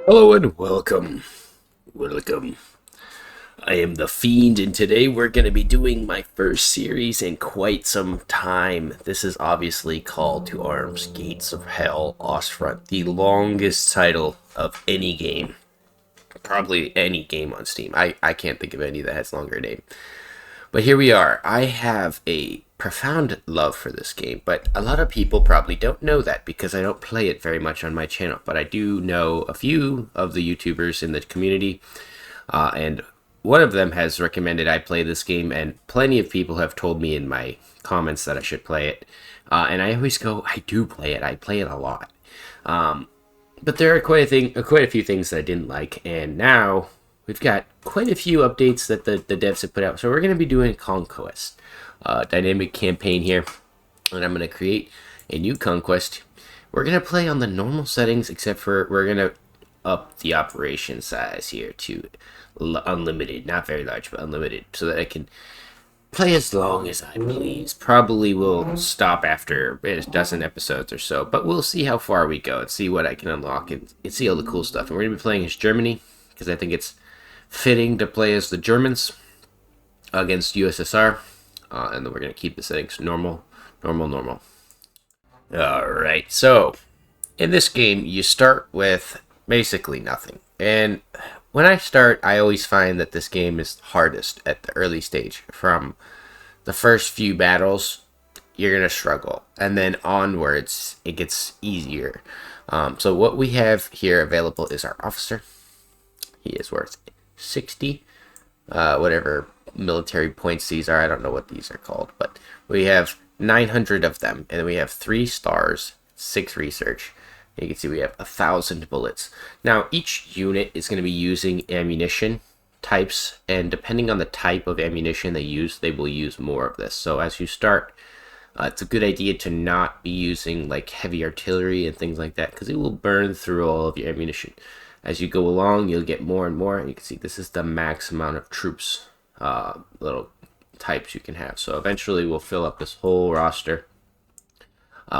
Hello and welcome. Welcome. I am the Fiend, and today we're going to be doing my first series in quite some time. This is obviously Call to Arms Gates of Hell Ostfront, the longest title of any game. Probably any game on Steam. I can't think of any that has longer name. But here we are. I have a profound love for this game, but a lot of people probably don't know that because I don't play it very much on my channel. But I do know a few of the YouTubers in the community, and one of them has recommended I play this game, and plenty of people have told me in my comments that I should play it. And I always go, I do play it. I play it a lot. But there are quite a few things that I didn't like, and now we've got quite a few updates that the devs have put out. So we're going to be doing Conquest, dynamic campaign here, and I'm going to create a new Conquest. We're going to play on the normal settings, except for we're going to up the operation size here to unlimited, not very large, but unlimited, so that I can play as long as I please. Probably will stop after a dozen episodes or so, but we'll see how far we go and see what I can unlock and see all the cool stuff. And we're going to be playing as Germany, because I think it's fitting to play as the Germans against USSR, and then we're going to keep the settings normal. Alright, so in this game you start with basically nothing, and when I start I always find that this game is hardest at the early stage. From the first few battles you're going to struggle, and then onwards it gets easier. So what we have here available is our officer. He is worth 60, whatever military points these are. I don't know what these are called, but we have 900 of them, and we have 3 stars, 6 research. You can see we have 1,000 bullets. Now each unit is going to be using ammunition types, and depending on the type of ammunition they use, they will use more of this. So as you start, it's a good idea to not be using like heavy artillery and things like that, because it will burn through all of your ammunition. As you go along, you'll get more and more. You can see this is the max amount of troops, little types you can have. So eventually we'll fill up this whole roster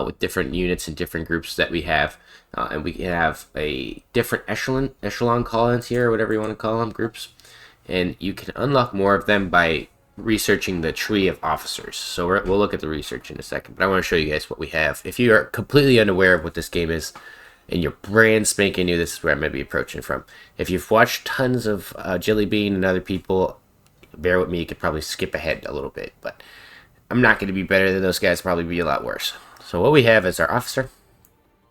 with different units and different groups that we have. And we can have a different echelon call-ins here, or whatever you want to call them, groups. And you can unlock more of them by researching the tree of officers. So we'll look at the research in a second. But I want to show you guys what we have. If you are completely unaware of what this game is, and you're brand spanking new, this is where I'm going to be approaching from. If you've watched tons of Jelly Bean and other people, bear with me, you could probably skip ahead a little bit, but I'm not going to be better than those guys, probably be a lot worse. So what we have is our officer.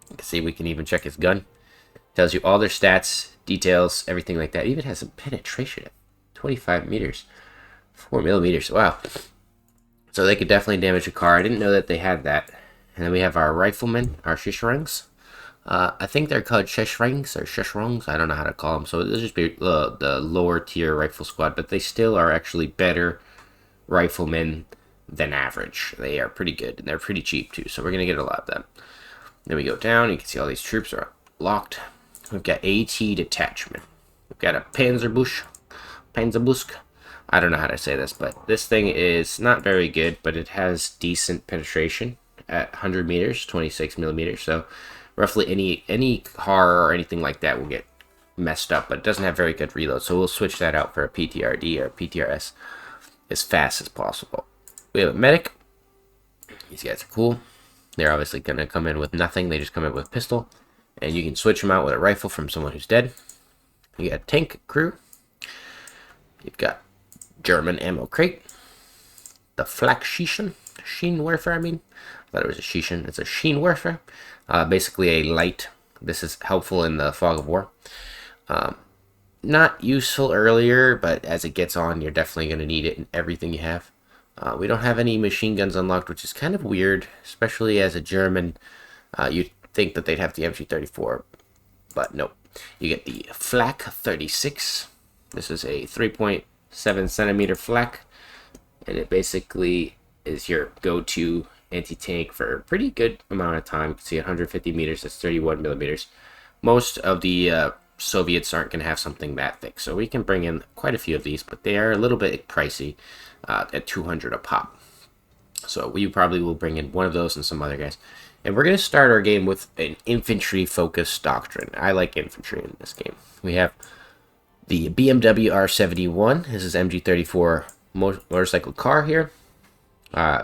You can see we can even check his gun. Tells you all their stats, details, everything like that. It even has some penetration at 25 meters, 4 millimeters. Wow. So they could definitely damage a car. I didn't know that they had that. And then we have our riflemen, our Shisharangs. I think they're called Sheshrangs or Sheshrongs. I don't know how to call them. So this just be the lower tier rifle squad, but they still are actually better riflemen than average. They are pretty good, and they're pretty cheap too. So we're gonna get a lot of them. Then we go down. You can see all these troops are locked. We've got AT detachment. We've got a Panzerbusch. I don't know how to say this, but this thing is not very good, but it has decent penetration at 100 meters, 26 millimeters. So roughly any car or anything like that will get messed up, but it doesn't have very good reload, so we'll switch that out for a PTRD or PTRS as fast as possible. We have a medic. These guys are cool. They're obviously going to come in with nothing. They just come in with a pistol, and you can switch them out with a rifle from someone who's dead. You got a tank crew. You've got German ammo crate. The Flak Sheen Warfare, I thought it was a Shishin. It's a Sheen Warfare. Basically a light. This is helpful in the fog of war. Not useful earlier, but as it gets on, you're definitely going to need it in everything you have. We don't have any machine guns unlocked, which is kind of weird, especially as a German. You'd think that they'd have the MG34, but nope. You get the Flak 36. This is a 3.7 centimeter flak, and it basically is your go-to anti-tank for a pretty good amount of time. You can see 150 meters, that's 31 millimeters. Most of the Soviets aren't going to have something that thick, so we can bring in quite a few of these, but they are a little bit pricey at 200 a pop. So we probably will bring in one of those and some other guys. And we're going to start our game with an infantry-focused doctrine. I like infantry in this game. We have the BMW R71. This is MG34 motorcycle car here.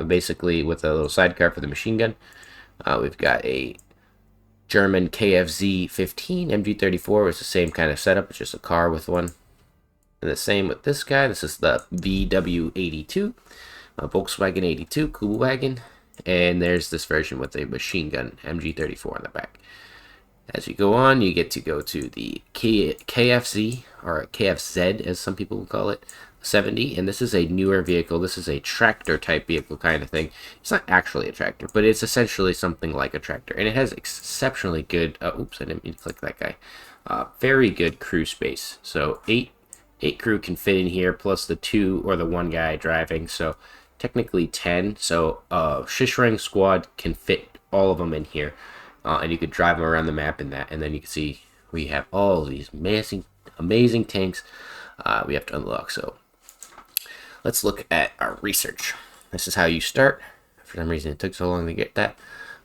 Basically with a little sidecar for the machine gun. We've got a German KFZ 15 MG34. It's the same kind of setup. It's just a car with one. And the same with this guy. This is the VW 82. Volkswagen 82 Kubelwagen. And there's this version with a machine gun MG34 on the back. As you go on, you get to go to the KFZ, or KFZ as some people will call it, 70. And this is a newer vehicle. This is a tractor type vehicle kind of thing. It's not actually a tractor, but it's essentially something like a tractor. And it has exceptionally good, oops, I didn't mean to click that guy. Very good crew space. So eight crew can fit in here, plus the 2 or the 1 guy driving. So technically 10. So Shishrang squad can fit all of them in here. And you could drive them around the map in that. And then you can see we have all these amazing tanks we have to unlock. So let's look at our research. This is how you start. For some reason it took so long to get that.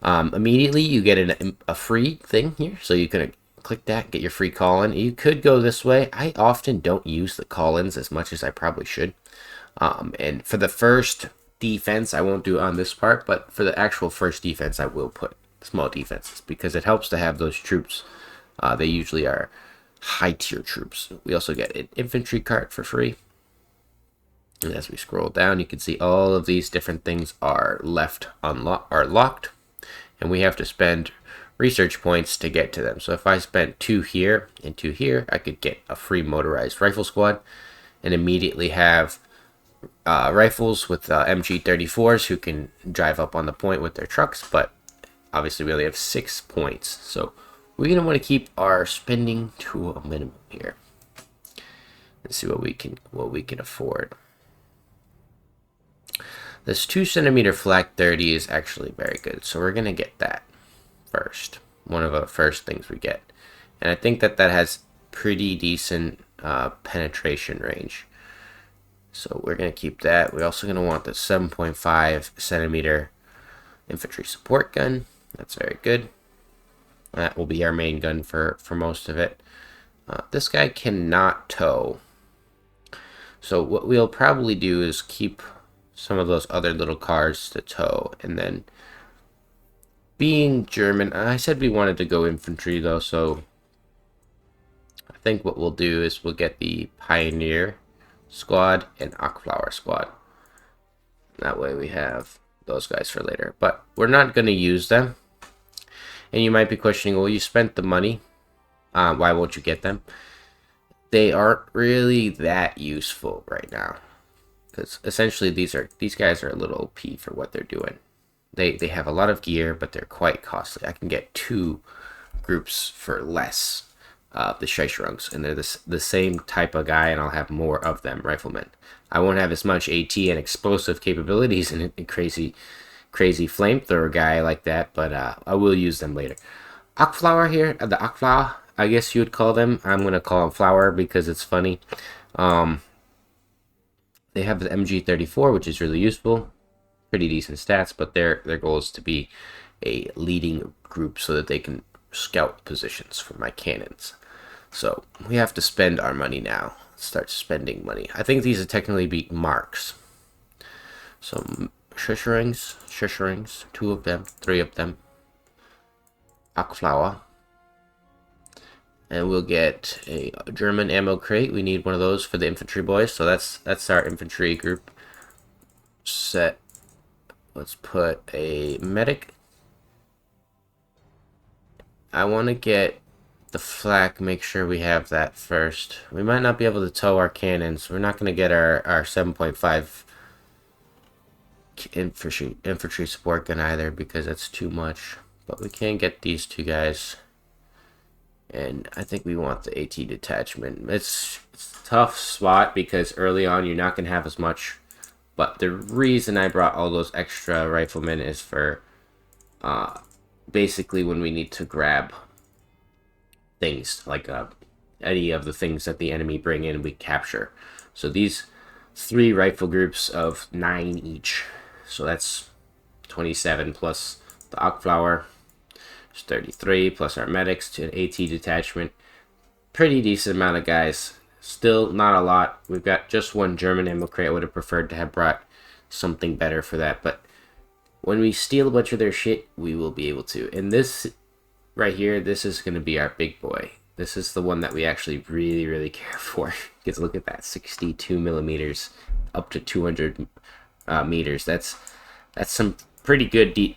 Immediately you get a free thing here. So you can click that, get your free call-in. You could go this way. I often don't use the call-ins as much as I probably should. And for the first defense, I won't do it on this part, but for the actual first defense, I will put small defenses because it helps to have those troops. They usually are high-tier troops. We also get an infantry cart for free. And as we scroll down, you can see all of these different things are locked, and we have to spend research points to get to them. So if I spent 2 here and 2 here, I could get a free motorized rifle squad and immediately have rifles with MG34s who can drive up on the point with their trucks, but obviously we only have 6 points. So we're going to want to keep our spending to a minimum here. Let's see what we can afford. This 2cm flak 30 is actually very good, so we're going to get that first. One of the first things we get. And I think that has pretty decent penetration range. So we're going to keep that. We're also going to want the 7.5cm infantry support gun. That's very good. That will be our main gun for most of it. This guy cannot tow. So what we'll probably do is keep some of those other little cars to tow. And then being German, I said we wanted to go infantry though, so I think what we'll do is we'll get the Pioneer squad and Ockflower squad. That way we have those guys for later, but we're not going to use them. And you might be questioning, well, you spent the money, why won't you get them? They aren't really that useful right now, because essentially these guys are a little OP for what they're doing. They have a lot of gear, but they're quite costly. I can get 2 groups for less the Scheischerungs, and they're the same type of guy, and I'll have more of them, riflemen. I won't have as much AT and explosive capabilities and a crazy flamethrower guy like that, but I will use them later. Ockflower here, the Ockflower, I guess you would call them. I'm going to call them Flower because it's funny. They have the MG34, which is really useful. Pretty decent stats, but their goal is to be a leading group so that they can scout positions for my cannons. So we have to spend our money now. Start spending money. I think these are technically be marks. So Shishrings, 2 of them, 3 of them. Ockflower. And we'll get a German ammo crate. We need one of those for the infantry boys. So that's our infantry group set. Let's put a medic. I want to get the flak, make sure we have that first. We might not be able to tow our cannons. We're not going to get our 7.5 infantry support gun either because that's too much. But we can get these 2 guys. And I think we want the AT detachment. It's a tough spot because early on you're not going to have as much. But the reason I brought all those extra riflemen is for basically when we need to grab things like any of the things that the enemy bring in, we capture. So these 3 rifle groups of 9 each. So that's 27 plus The Ock Flower is 33, plus our medics to an AT detachment. Pretty decent amount of guys. Still not a lot. We've got just one German ammo crate. I would have preferred to have brought something better for that, but when we steal a bunch of their shit, we will be able to. And this right here, this is going to be our big boy. This is the one that we actually really, really care for. Because look at that, 62 millimeters, up to 200 meters. That's some pretty good deep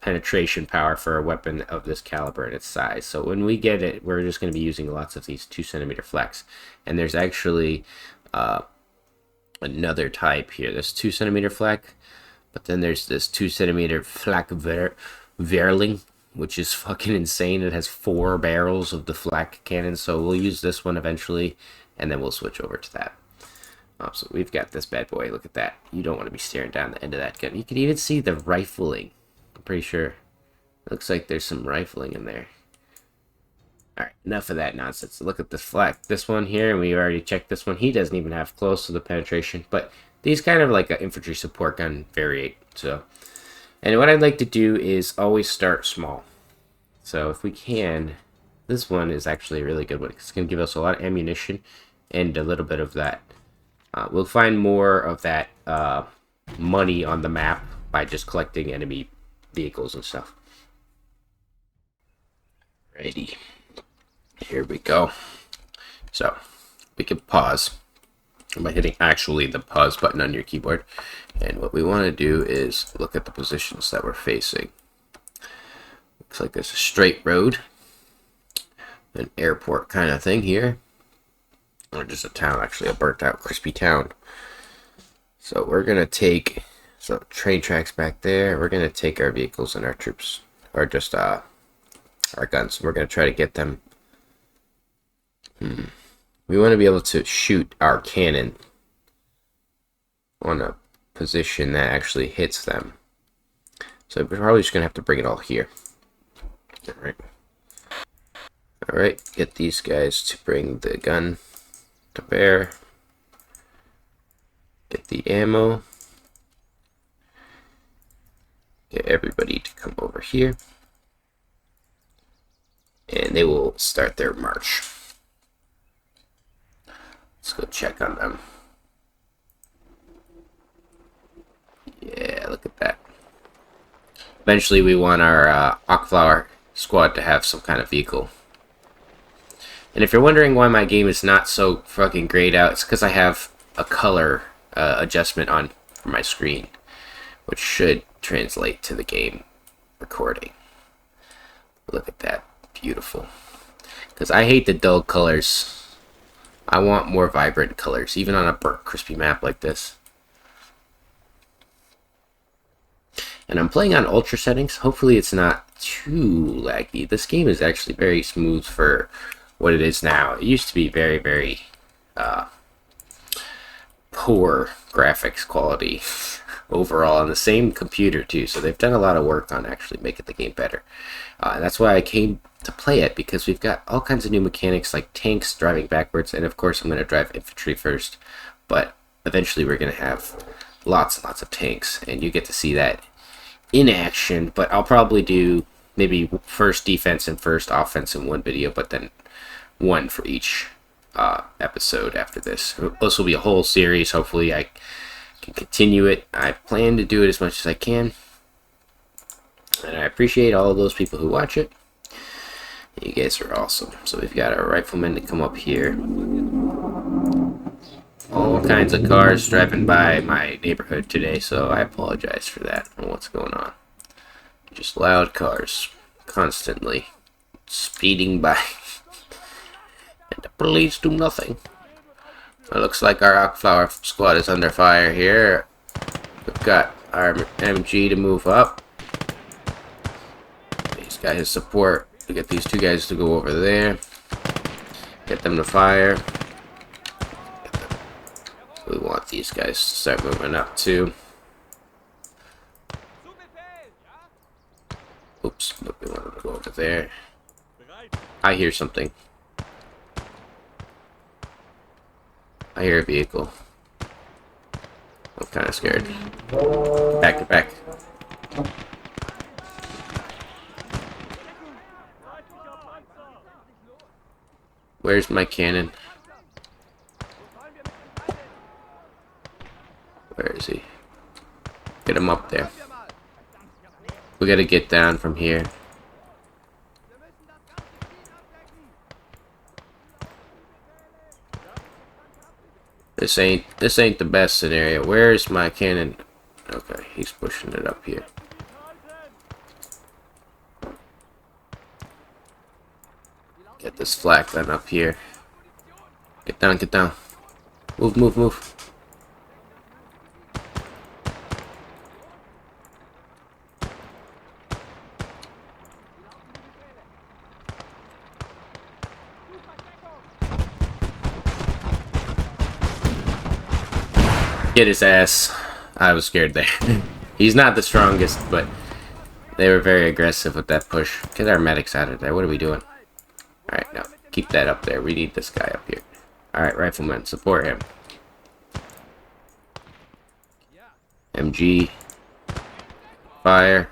penetration power for a weapon of this caliber and its size. So when we get it, we're just going to be using lots of these 2 centimeter flex. And there's actually another type here. This 2 centimeter flak. But then there's this 2 centimeter flak Verling, which is fucking insane. It has 4 barrels of the flak cannon, so we'll use this one eventually, and then we'll switch over to that. So we've got this bad boy. Look at that. You don't want to be staring down the end of that gun. You can even see the rifling. I'm pretty sure. It looks like there's some rifling in there. Alright, enough of that nonsense. Look at this flak. This one here, and we already checked this one. He doesn't even have close to the penetration, but these kind of like an infantry support gun variate. So, and what I'd like to do is always start small. So if we can, this one is actually a really good one. It's going to give us a lot of ammunition and a little bit of that. We'll find more of that money on the map by just collecting enemy vehicles and stuff. Righty. Here we go. So we can pause by hitting actually the pause button on your keyboard, and what we want to do is look at the positions that we're facing. Looks like there's a straight road, an airport kind of thing here, or just a town, actually a burnt out crispy town. So we're gonna take some train tracks back there. We're gonna take our vehicles and our troops, or just our guns. We're gonna try to get them. We want to be able to shoot our cannon on a position that actually hits them. So we're probably just going to have to bring it all here. Alright, get these guys to bring the gun to bear. Get the ammo. Get everybody to come over here. And they will start their march. Let's go check on them. Yeah, look at that. Eventually we want our Ockflower squad to have some kind of vehicle. And if you're wondering why my game is not so fucking grayed out, it's because I have a color adjustment on for my screen, which should translate to the game recording. Look at that. Beautiful. Because I hate the dull colors. I want more vibrant colors, even on a burnt, crispy map like this. And I'm playing on ultra settings. Hopefully it's not too laggy. This game is actually very smooth for what it is now. It used to be very, very poor graphics quality overall on the same computer too. So they've done a lot of work on actually making the game better. And that's why I came to play it, because we've got all kinds of new mechanics like tanks driving backwards, and of course I'm going to drive infantry first, but eventually we're going to have lots and lots of tanks, and you get to see that in action. But I'll probably do maybe first defense and first offense in one video, but then one for each episode after this. This will be a whole series. Hopefully I can continue it. I plan to do it as much as I can, and I appreciate all of those people who watch it. You guys are awesome. So we've got our riflemen to come up here. All kinds of cars driving by my neighborhood today, so I apologize for that. I don't know what's going on. Just loud cars constantly speeding by. And the police do nothing. It looks like our Ockflower squad is under fire here. We've got our MG to move up. He's got his support to get these two guys to go over there. Get them to fire. We want these guys to start moving up too. Oops, look, we want them to go over there. I hear something. I hear a vehicle. I'm kind of scared. Back to back. Where's my cannon? Where is he? Get him up there. We gotta get down from here. This ain't the best scenario. Where's my cannon? Okay, he's pushing it up here. Get this flak gun up here. Get down, get down. Move, move, move. Get his ass. I was scared there. He's not the strongest, but they were very aggressive with that push. Get our medics out of there. What are we doing? Alright, now keep that up there. We need this guy up here. Alright, riflemen, support him. MG. Fire.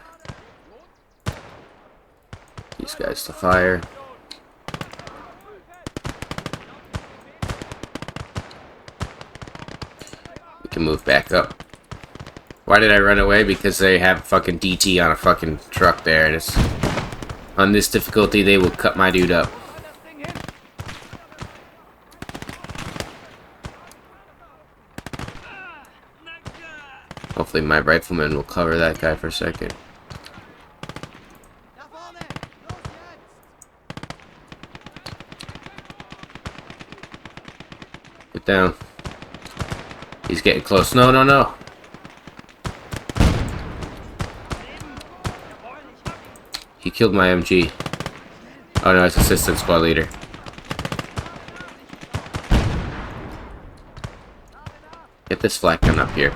These guys to fire. Can move back up. Why did I run away? Because they have fucking DT on a fucking truck there, and it's on this difficulty they will cut my dude up. Hopefully my rifleman will cover that guy for a second. Get down. He's getting close. No, no, no. He killed my MG. Oh no, it's assistant squad leader. Get this flak gun up here.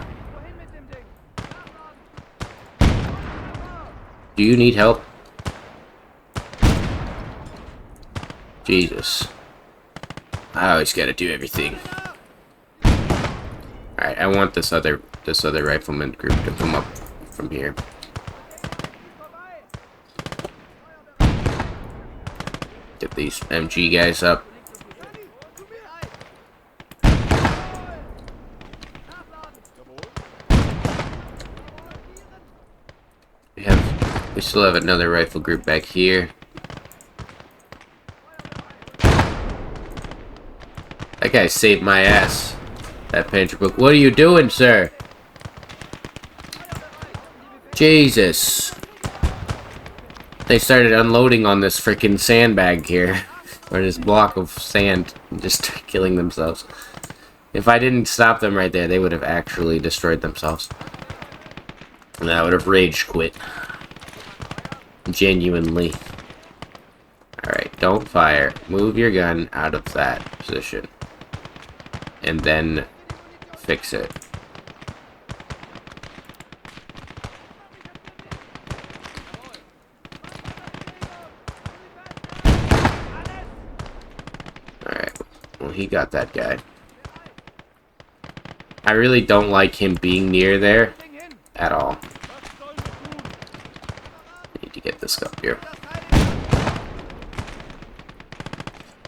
Do you need help? Jesus. I always gotta do everything. Alright, I want this other rifleman group to come up from here. Get these MG guys up. We still have another rifle group back here. That guy saved my ass. That Panther book. What are you doing, sir? Jesus. They started unloading on this freaking sandbag here. Or this block of sand. And just killing themselves. If I didn't stop them right there, they would have actually destroyed themselves. And I would have rage quit. Genuinely. Alright, don't fire. Move your gun out of that position. And then fix it. Alright, well he got that guy. I really don't like him being near there at all. Need to get this up here.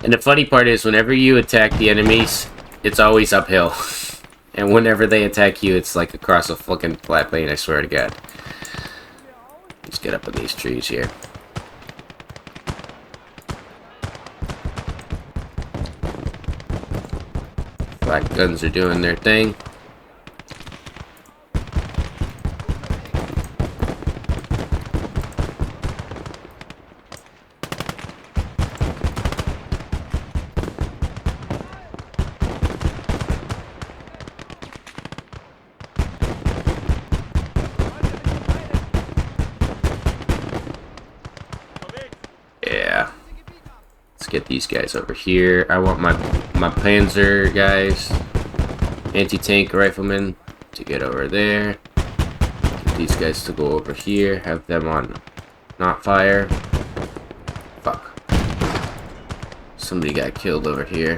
And the funny part is, whenever you attack the enemies, it's always uphill. And whenever they attack you, it's like across a fucking flat plane, I swear to God. Let's get up in these trees here. Black guns are doing their thing. Yeah. Let's get these guys over here. I want my Panzer guys, anti-tank riflemen, to get over there. Get these guys to go over here. Have them on not fire. Fuck. Somebody got killed over here.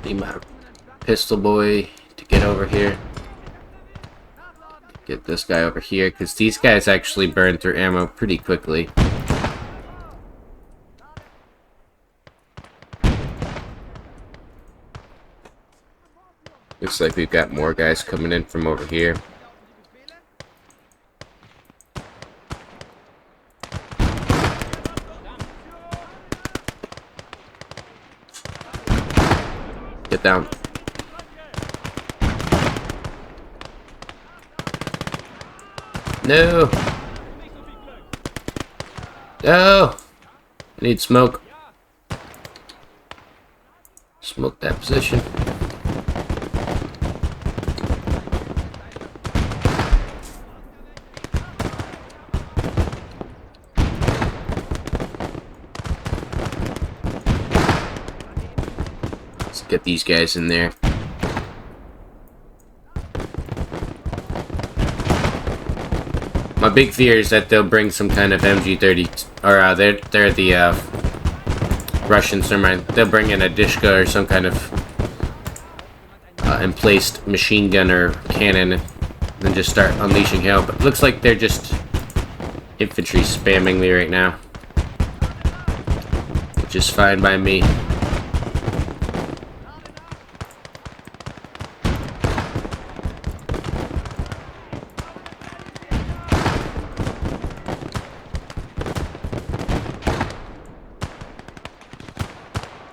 Need my pistol boy to get over here. Get this guy over here, because these guys actually burn through ammo pretty quickly. Looks like we've got more guys coming in from over here. Get down. No! No! I need smoke. Smoke that position. Let's get these guys in there. My big fear is that they'll bring some kind of MG30, or they're the Russians. Never mind. They'll bring in a Dishka or some kind of emplaced machine gun or cannon, and just start unleashing hell. But it looks like they're just infantry spamming me right now, which is fine by me.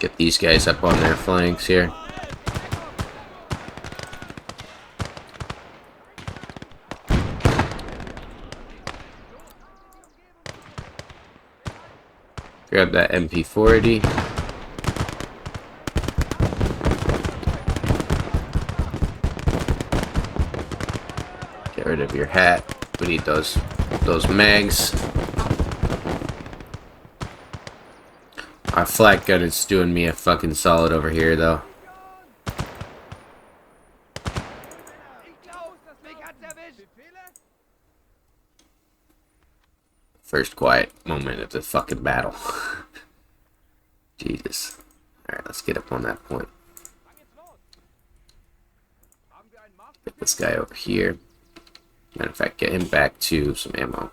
Get these guys up on their flanks here. Grab that MP40. Get rid of your hat. We need those mags. Our flak gun is doing me a fucking solid over here, though. First quiet moment of the fucking battle. Jesus. Alright, let's get up on that point. Get this guy over here. Matter of fact, get him back to some ammo.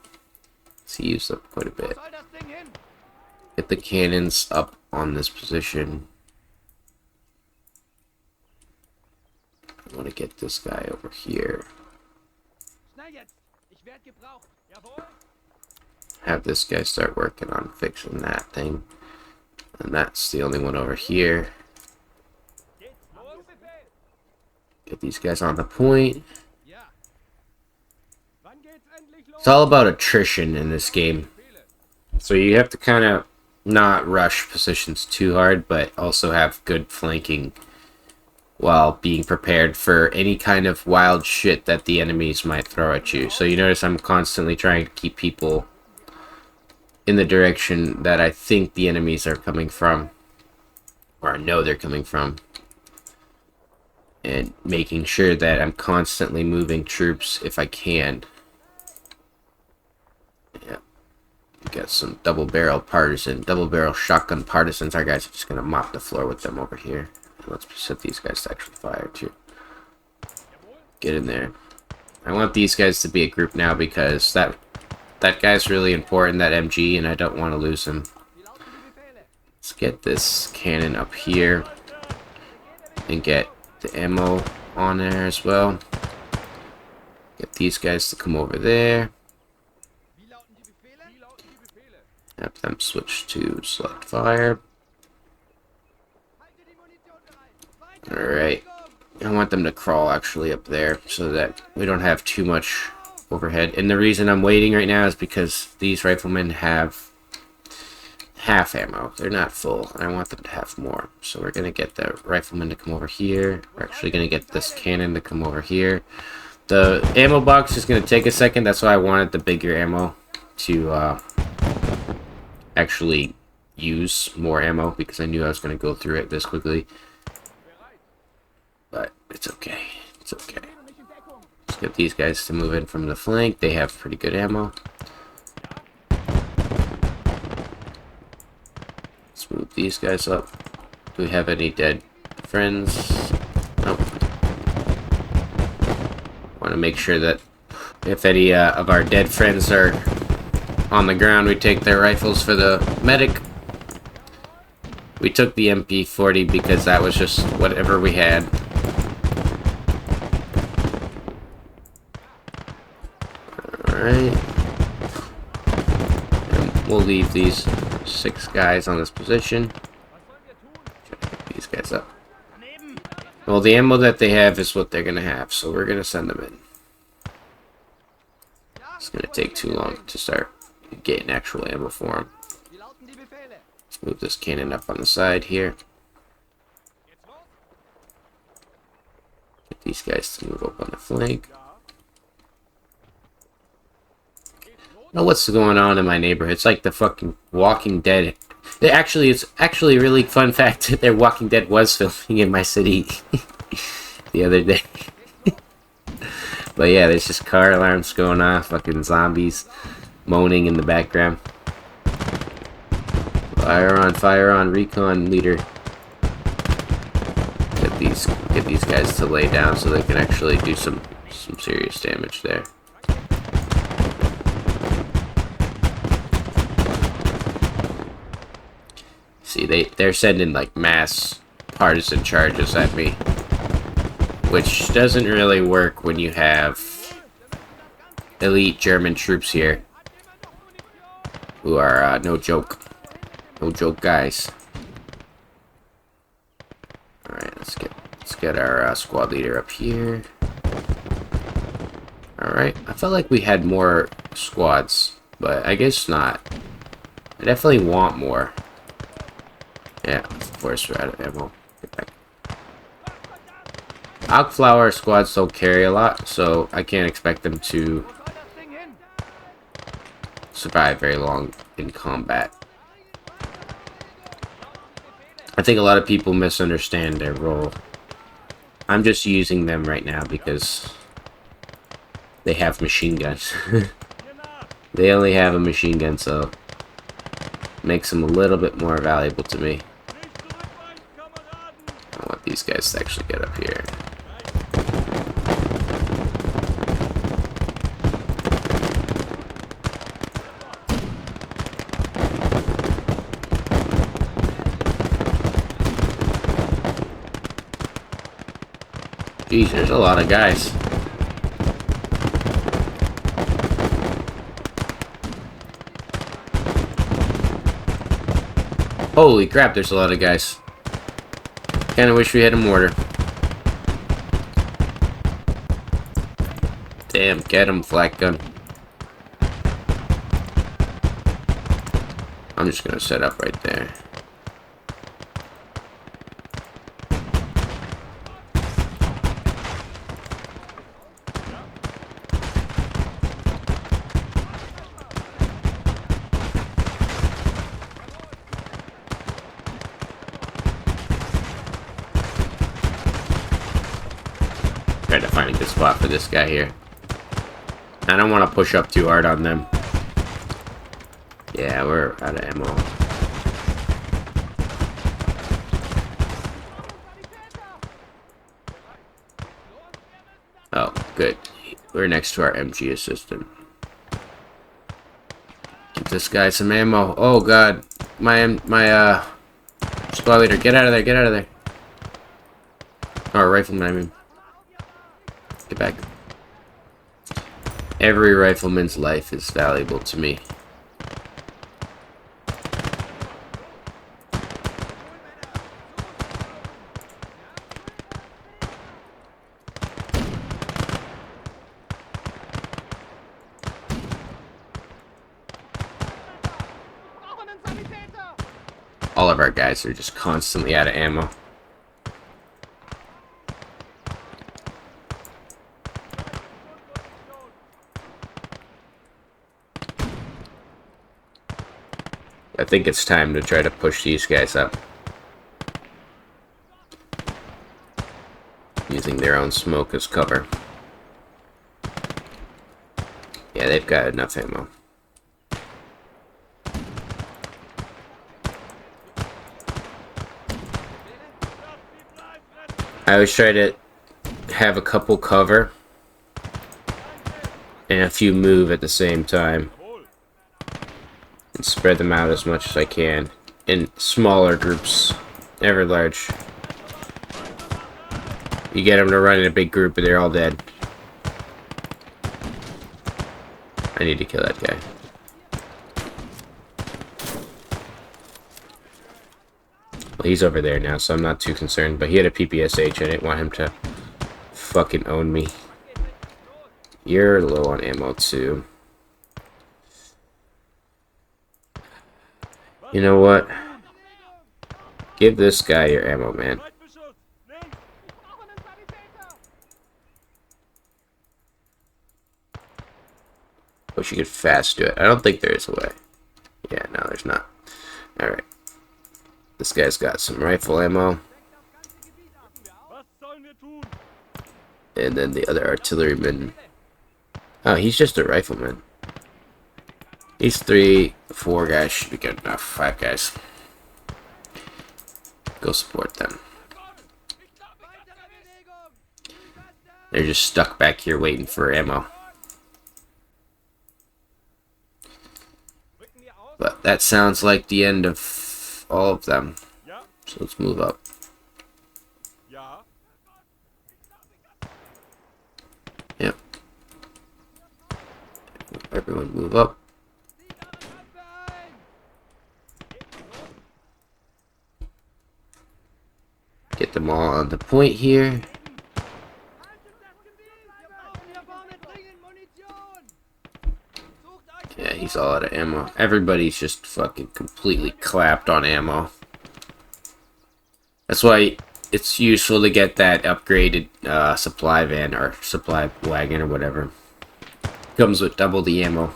He used up quite a bit. Get the cannons up on this position. I want to get this guy over here. Have this guy start working on fixing that thing. And that's the only one over here. Get these guys on the point. It's all about attrition in this game. So you have to kind of not rush positions too hard, but also have good flanking while being prepared for any kind of wild shit that the enemies might throw at you. So you notice I'm constantly trying to keep people in the direction that I think the enemies are coming from, or I know they're coming from, and making sure that I'm constantly moving troops if I can. Yeah. Got some double barrel shotgun partisans. Our guys are just gonna mop the floor with them over here. Let's set these guys to actually fire too. Get in there. I want these guys to be a group now because that guy's really important, that MG, and I don't want to lose him. Let's get this cannon up here and get the ammo on there as well. Get these guys to come over there. Have them switch to select fire. Alright. I want them to crawl actually up there so that we don't have too much overhead. And the reason I'm waiting right now is because these riflemen have half ammo. They're not full, and I want them to have more. So we're going to get the riflemen to come over here. We're actually going to get this cannon to come over here. The ammo box is going to take a second. That's why I wanted the bigger ammo to actually use more ammo, because I knew I was going to go through it this quickly. But it's okay. It's okay. Let's get these guys to move in from the flank. They have pretty good ammo. Let's move these guys up. Do we have any dead friends? Nope. Want to make sure that If any of our dead friends are on the ground, we take their rifles for the medic. We took the MP40 because that was just whatever we had. Alright. And we'll leave these 6 guys on this position. Pick these guys up. Well, the ammo that they have is what they're going to have, so we're going to send them in. It's going to take too long to start getting actual ammo for them. Let's move this cannon up on the side here. Get these guys to move up on the flank. I don't know what's going on in my neighborhood. It's like the fucking Walking Dead. It's actually a really fun fact that their Walking Dead was filming in my city the other day. But yeah, there's just car alarms going off, fucking zombies moaning in the background. Fire on, recon leader. Get these guys to lay down so they can actually do some serious damage there. See, they're sending like mass partisan charges at me, which doesn't really work when you have elite German troops here who are no joke guys. All right, let's get our squad leader up here. All right, I felt like we had more squads, but I guess not. I definitely want more. Yeah, of course we're out of ammo. Get back. Alkflower squads don't carry a lot, so I can't expect them to survive very long in combat. I think a lot of people misunderstand their role. I'm just using them right now because they have machine guns. They only have a machine gun, so it makes them a little bit more valuable to me. I want these guys to actually get up here. Jeez, there's a lot of guys. Holy crap, there's a lot of guys. Kinda wish we had a mortar. Damn, get him, flak gun. I'm just gonna set up right there. Try to find a good spot for this guy here. I don't want to push up too hard on them. Yeah, we're out of ammo. Oh, good. We're next to our MG assistant. Give this guy some ammo. Oh god. My squad leader, get out of there, get out of there. Oh, rifleman, I mean. Get back. Every rifleman's life is valuable to me. All of our guys are just constantly out of ammo. I think it's time to try to push these guys up. Using their own smoke as cover. Yeah, they've got enough ammo. I always try to have a couple cover and a few move at the same time. And spread them out as much as I can in smaller groups, never large. You get them to run in a big group and they're all dead. I need to kill that guy. Well, he's over there now, so I'm not too concerned. But he had a PPSH. I didn't want him to fucking own me. You're low on ammo, too. You know what? Give this guy your ammo, man. Wish you could fast do it. I don't think there is a way. Yeah, no, there's not. Alright. This guy's got some rifle ammo. And then the other artilleryman. Oh, he's just a rifleman. These 3, 4 guys should be good enough. 5 guys. Go support them. They're just stuck back here waiting for ammo. But that sounds like the end of all of them. So let's move up. Yep. Everyone move up. Get them all on the point here. Yeah, he's all out of ammo. Everybody's just fucking completely clapped on ammo. That's why it's useful to get that upgraded supply van or supply wagon or whatever. Comes with double the ammo.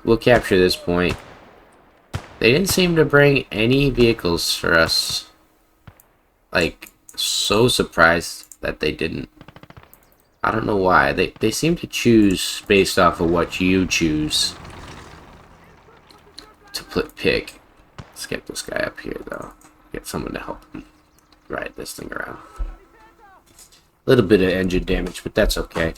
We'll capture this point. They didn't seem to bring any vehicles for us. Like, so surprised that they didn't. I don't know why. They seem to choose based off of what you choose to pick. Let's get this guy up here, though. Get someone to help him ride this thing around. A little bit of engine damage, but that's okay.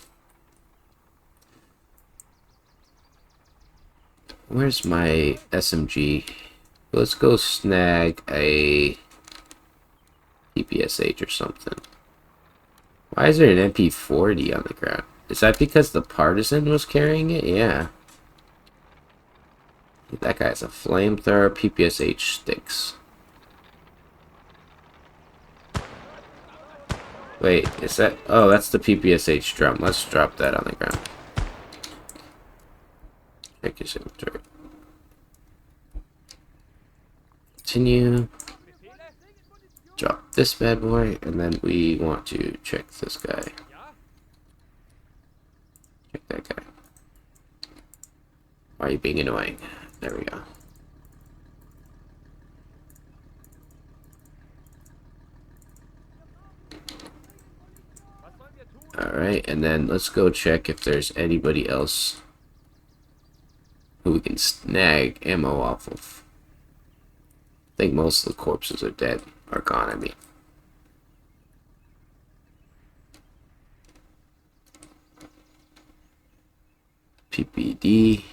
Where's my SMG? Let's go snag a PPSH or something. Why is there an MP40 on the ground? Is that because the partisan was carrying it? Yeah. That guy's a flamethrower. PPSH sticks. Wait, is that... Oh, that's the PPSH drum. Let's drop that on the ground. Check his inventory. Continue. Drop this bad boy, and then we want to check this guy. Check that guy. Why are you being annoying? There we go. Alright, and then let's go check if there's anybody else who we can snag ammo off of. I think most of the corpses are dead. Are gone, I mean. PPD.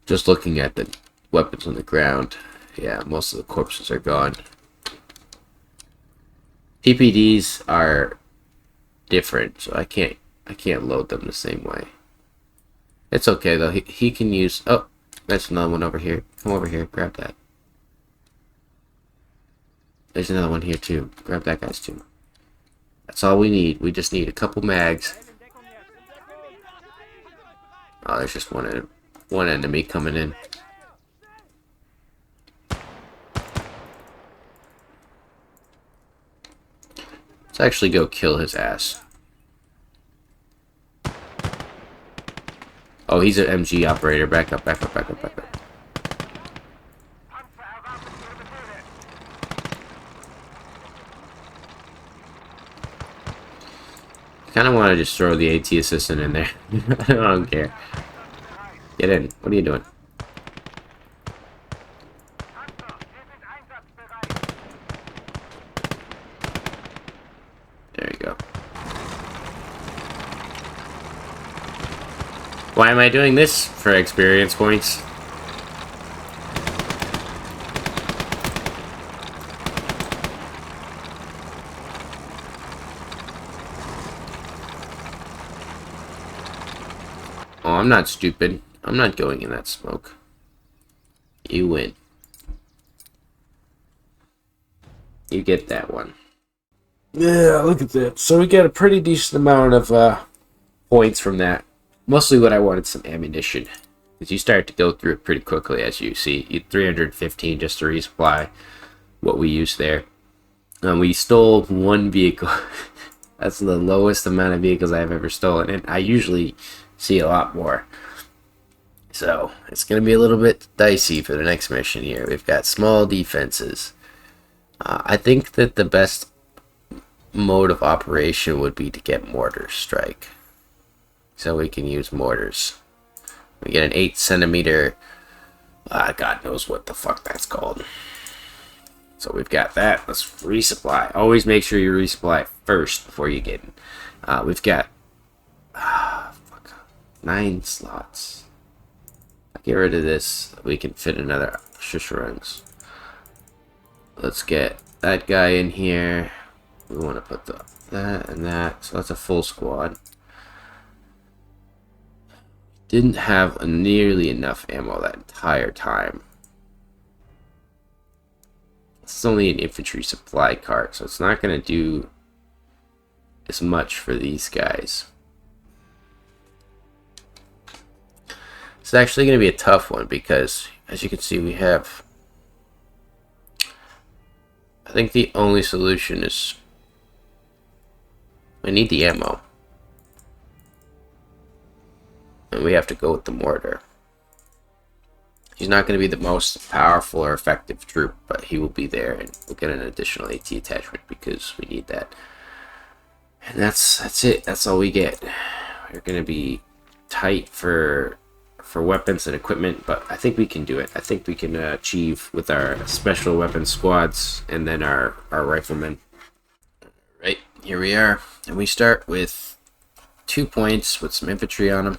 Just looking at the weapons on the ground. Yeah, most of the corpses are gone. PPDs are different, so I can't load them the same way. It's okay though. He can use. Oh, there's another one over here. Come over here, grab that. There's another one here too. Grab that guy's too. That's all we need. We just need a couple mags. Oh, there's just one enemy coming in. Let's actually go kill his ass. Oh, he's an MG operator. Back up, back up, back up, back up. I kind of want to just throw the AT assistant in there. I don't care. Get in. What are you doing? There you go. Why am I doing this? For experience points. Oh, I'm not stupid. I'm not going in that smoke. You win. You get that one. Yeah, look at that. So we got a pretty decent amount of points from that. Mostly what I wanted, some ammunition. Because you start to go through it pretty quickly, as you see. You 315 just to resupply what we used there. We stole one vehicle. That's the lowest amount of vehicles I've ever stolen. And I usually see a lot more. So it's going to be a little bit dicey for the next mission here. We've got small defenses. I think that the best mode of operation would be to get mortar strike. So we can use mortars. We get an 8 centimeter. God knows what the fuck that's called. So we've got that. Let's resupply. Always make sure you resupply first before you get in. We've got 9 slots. Get rid of this. We can fit another shusharangs. Let's get that guy in here. We want to put that and that. So that's a full squad. Didn't have nearly enough ammo that entire time. It's only an infantry supply cart, so it's not going to do as much for these guys. It's actually going to be a tough one because, as you can see, we have... I think the only solution is... we need the ammo. And we have to go with the mortar. He's not going to be the most powerful or effective troop, but he will be there, and we'll get an additional AT attachment because we need that. And that's it. That's all we get. We're going to be tight for weapons and equipment, but I think we can do it. I think we can achieve with our special weapon squads and then our riflemen. Right, here we are. And we start with 2 points with some infantry on them.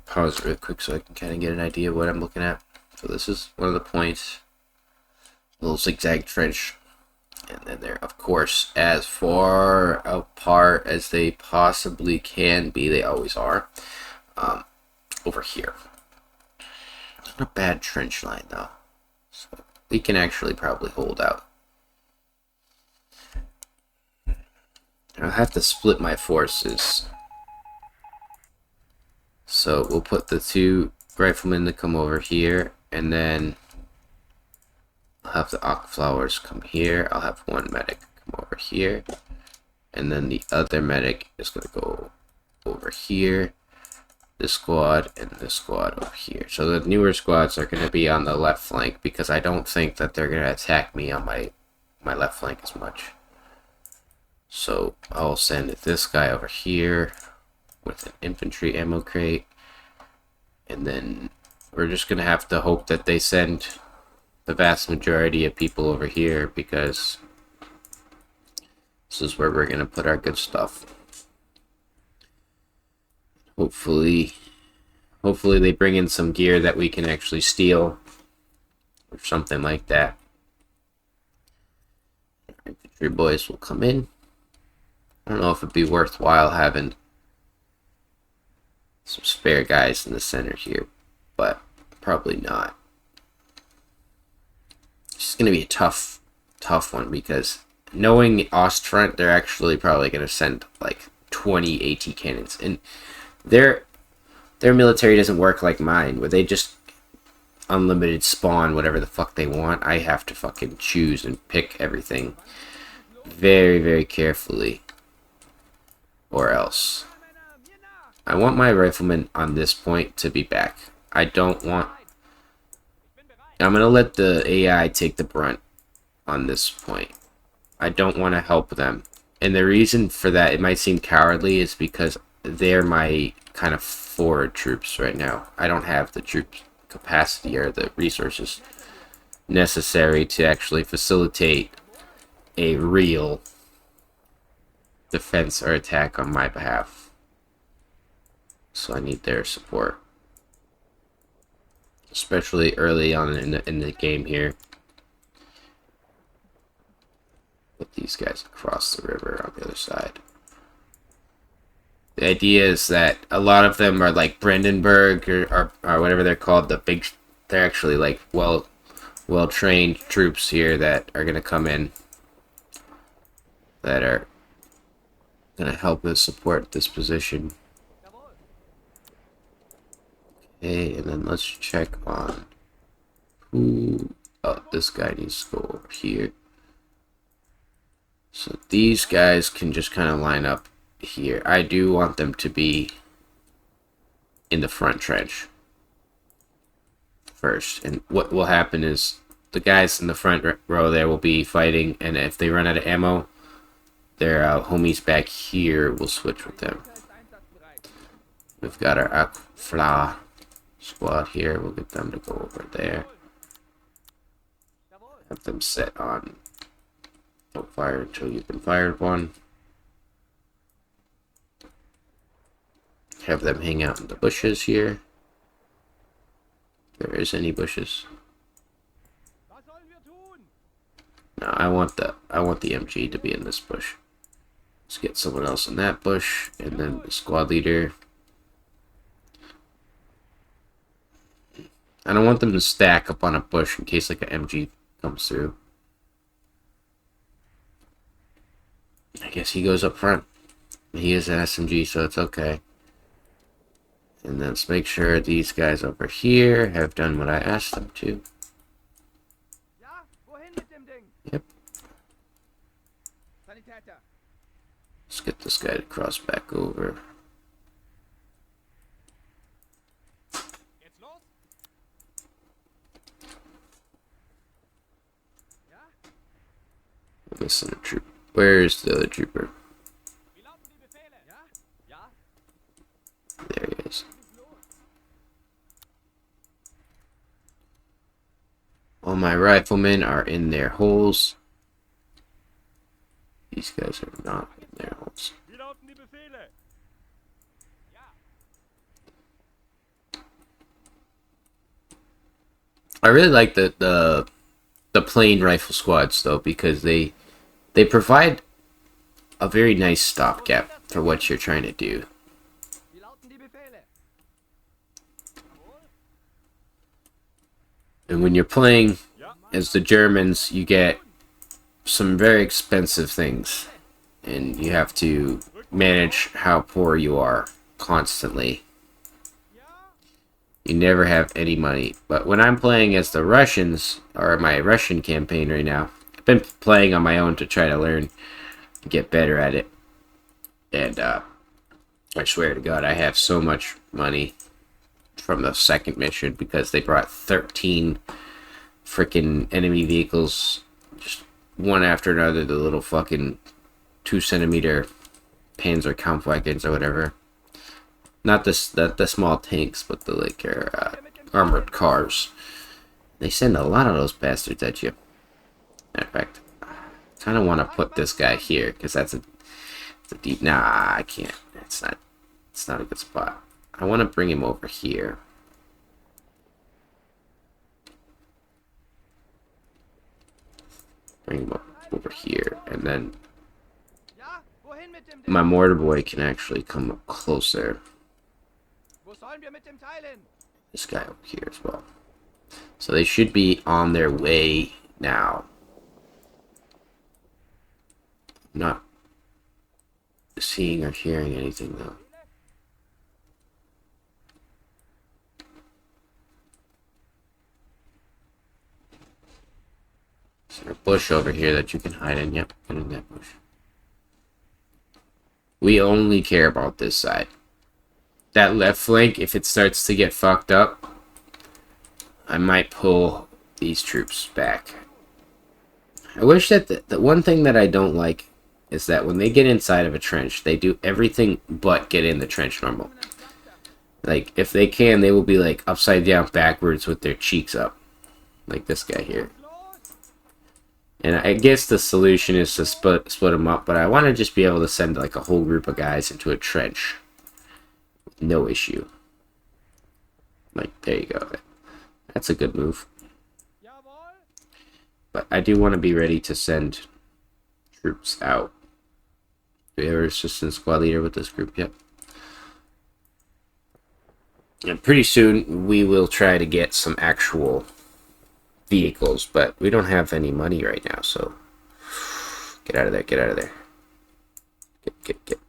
Pause real quick so I can kind of get an idea of what I'm looking at. So this is one of the points. Little zigzag trench. And then they're, of course, as far apart as they possibly can be. They always are. Over here. Not a bad trench line, though. So we can actually probably hold out. I'll have to split my forces. So we'll put the 2 riflemen to come over here, and then I'll have the Ock Flowers come here. I'll have 1 medic come over here, and then the other medic is going to go over here. This squad and this squad over here. So the newer squads are going to be on the left flank because I don't think that they're going to attack me on my left flank as much. So I'll send this guy over here with an infantry ammo crate, and then we're just going to have to hope that they send the vast majority of people over here because this is where we're going to put our good stuff. Hopefully they bring in some gear that we can actually steal or something like that. Infantry boys will come in. I don't know if it'd be worthwhile having some spare guys in the center here, but probably not. It's going to be a tough one because knowing Ostfront, they're actually probably going to send like 20 AT cannons, and their military doesn't work like mine, where they just unlimited spawn whatever the fuck they want. I have to fucking choose and pick everything very, very carefully, or else. I want my riflemen on this point to be back. I don't want... I'm going to let the AI take the brunt on this point. I don't want to help them. And the reason for that, it might seem cowardly, is because they're my kind of forward troops right now. I don't have the troop capacity or the resources necessary to actually facilitate a real defense or attack on my behalf. So I need their support, especially early on in the game here. Put these guys across the river on the other side. The idea is that a lot of them are like Brandenburg or whatever they're called. They're actually like well trained troops here that are gonna come in, that are gonna help us support this position. Okay, and then let's check on who. Oh, this guy needs to go over here. So these guys can just kind of line up here. I do want them to be in the front trench first. And what will happen is the guys in the front row there will be fighting, and if they run out of ammo, their homies back here will switch with them. We've got our Aquafla squad here. We'll get them to go over there. Have them set on don't fire until you've been fired upon. Have them hang out in the bushes here. If there is any bushes. No, I want the MG to be in this bush. Let's get someone else in that bush, and then the squad leader. I don't want them to stack up on a bush in case like an MG comes through. I guess he goes up front. He is an SMG, so it's okay. And then let's make sure these guys over here have done what I asked them to. Yep. Let's get this guy to cross back over. I'm missing a troop. Where's the other trooper? There he is. All my riflemen are in their holes. These guys are not in their holes. I really like the plain rifle squads though, because they provide a very nice stopgap for what you're trying to do. And when you're playing as the Germans, you get some very expensive things, and you have to manage how poor you are constantly. You never have any money. But when I'm playing as the Russians, or my Russian campaign right now, I've been playing on my own to try to learn and get better at it. And I swear to God, I have so much money from the second mission because they brought 13 freaking enemy vehicles, just one after another, the little fucking 2-centimeter Panzer Kampfwagons or whatever. Not the small tanks, but the like armored cars. They send a lot of those bastards at you. Matter of fact, I kind of want to put this guy here because it's a deep. Nah, I can't. It's not a good spot. I want to bring him over here. Bring him up over here, and then my mortar boy can actually come up closer. This guy over here as well. So they should be on their way now. I'm not seeing or hearing anything though. Is there a bush over here that you can hide in? Yep, get in that bush. We only care about this side. That left flank, if it starts to get fucked up, I might pull these troops back. I wish that the one thing that I don't like is that when they get inside of a trench, they do everything but get in the trench normal. Like, if they can, they will be like upside down backwards with their cheeks up. Like this guy here. And I guess the solution is to split them up, but I want to just be able to send like a whole group of guys into a trench no issue. Like, there you go. That's a good move. But I do want to be ready to send troops out. Do we have a resistance squad leader with this group yet? And pretty soon we will try to get some actual vehicles, but we don't have any money right now, so get out of there, get out of there. Get.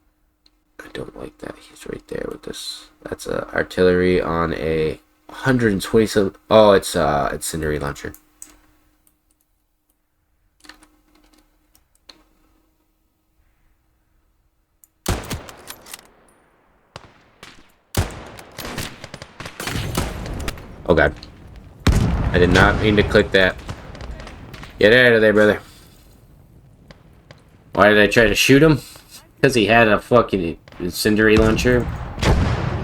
I don't like that. He's right there with this. That's artillery on a 127. Oh, it's incendiary launcher. Oh god. I did not mean to click that. Get out of there, brother. Why did I try to shoot him? Because he had a fucking incendiary launcher?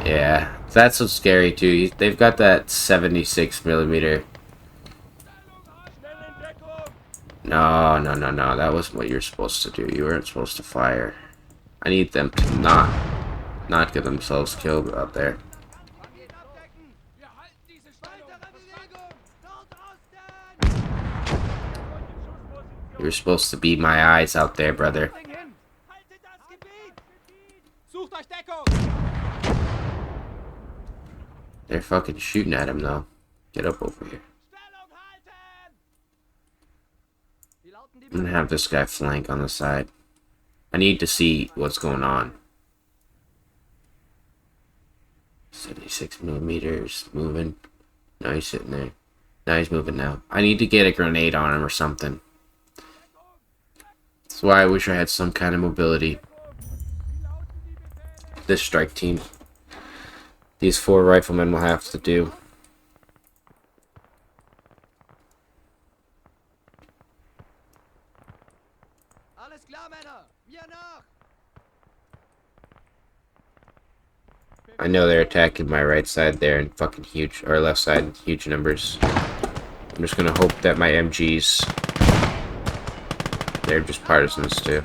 Yeah, that's what's scary too. They've got that 76 millimeter. No. That wasn't what you're supposed to do. You weren't supposed to fire. I need them to not get themselves killed out there. You're supposed to be my eyes out there, brother. They're fucking shooting at him though. Get up over here. I'm gonna have this guy flank on the side. I need to see what's going on. 76 millimeters moving. Now he's sitting there. Now he's moving now. I need to get a grenade on him or something. That's why I wish I had some kind of mobility. This strike team. These 4 riflemen will have to do. I know they're attacking my right side there in fucking huge, or left side in huge numbers. I'm just gonna hope that my MGs, they're just partisans too.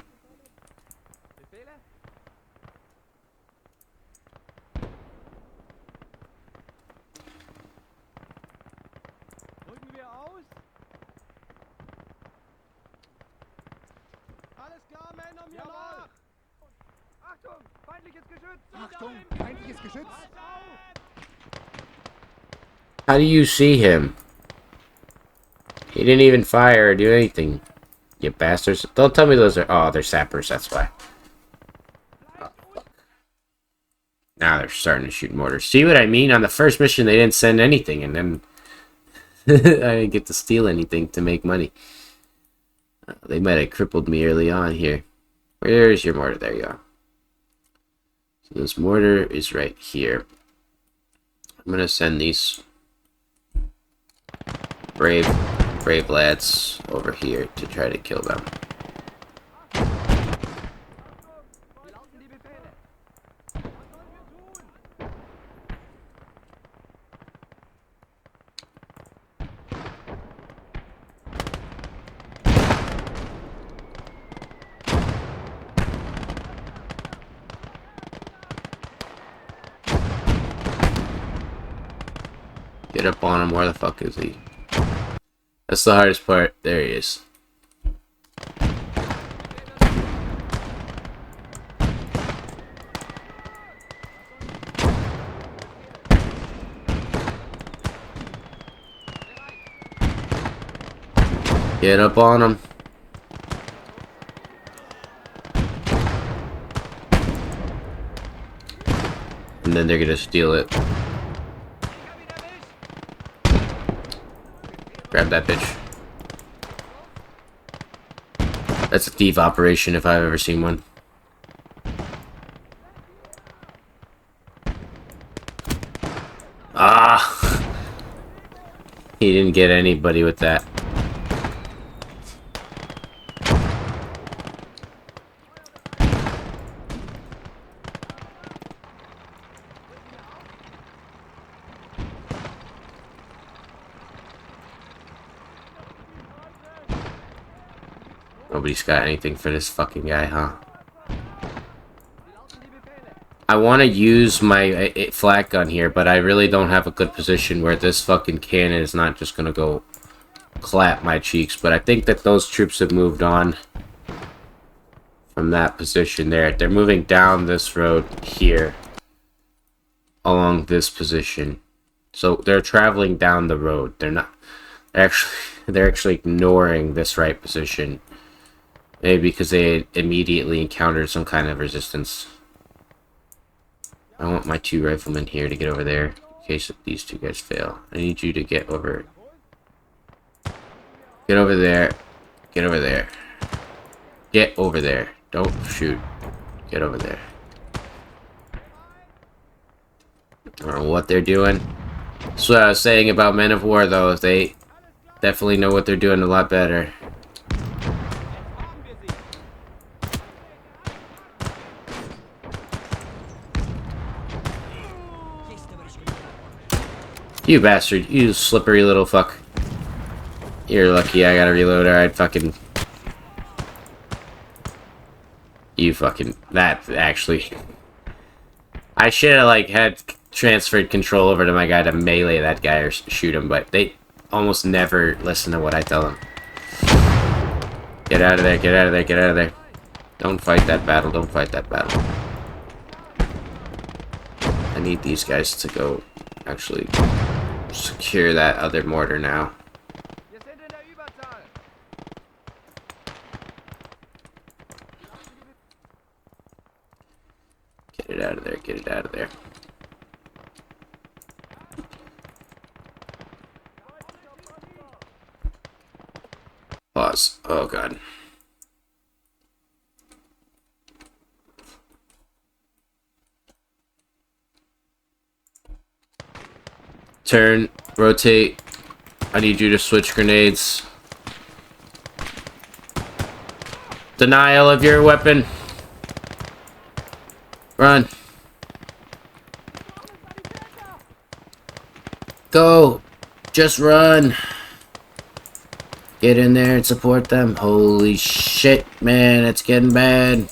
How do you see him? He didn't even fire or do anything. You bastards. Don't tell me those are... Oh, they're sappers, that's why. Oh, fuck. Now they're starting to shoot mortars. See what I mean? On the first mission, they didn't send anything, and then... I didn't get to steal anything to make money. They might have crippled me early on here. Where's your mortar? There you are. So this mortar is right here. I'm gonna send these brave lads over here to try to kill them. Get up on him. Where the fuck is he? That's the hardest part. There he is. Get up on him. And then they're gonna steal it. Grab that bitch. That's a thief operation if I've ever seen one. Ah! He didn't get anybody with that. Nobody's got anything for this fucking guy, huh? I want to use my flak gun here, but I really don't have a good position where this fucking cannon is not just gonna go clap my cheeks. But I think that those troops have moved on from that position there. They're moving down this road here, along this position. So they're traveling down the road. They're not they're actually ignoring this right position. Maybe because they immediately encountered some kind of resistance. I want my 2 riflemen here to get over there in case these 2 guys fail. I need you to get over. Get over there. Get over there. Get over there. Don't shoot. Get over there. I don't know what they're doing. That's what I was saying about Men of War, though. They definitely know what they're doing a lot better. You bastard. You slippery little fuck. You're lucky I got a reloader. I'd fucking... You fucking... That, actually... I should have, like, had transferred control over to my guy to melee that guy or shoot him, but they almost never listen to what I tell them. Get out of there, get out of there, get out of there. Don't fight that battle, don't fight that battle. I need these guys to go actually secure that other mortar now. Get it out of there, get it out of there. Pause. Oh god. Turn, rotate. I need you to switch grenades. Denial of your weapon. Run. Go. Just run. Get in there and support them. Holy shit, man. It's getting bad.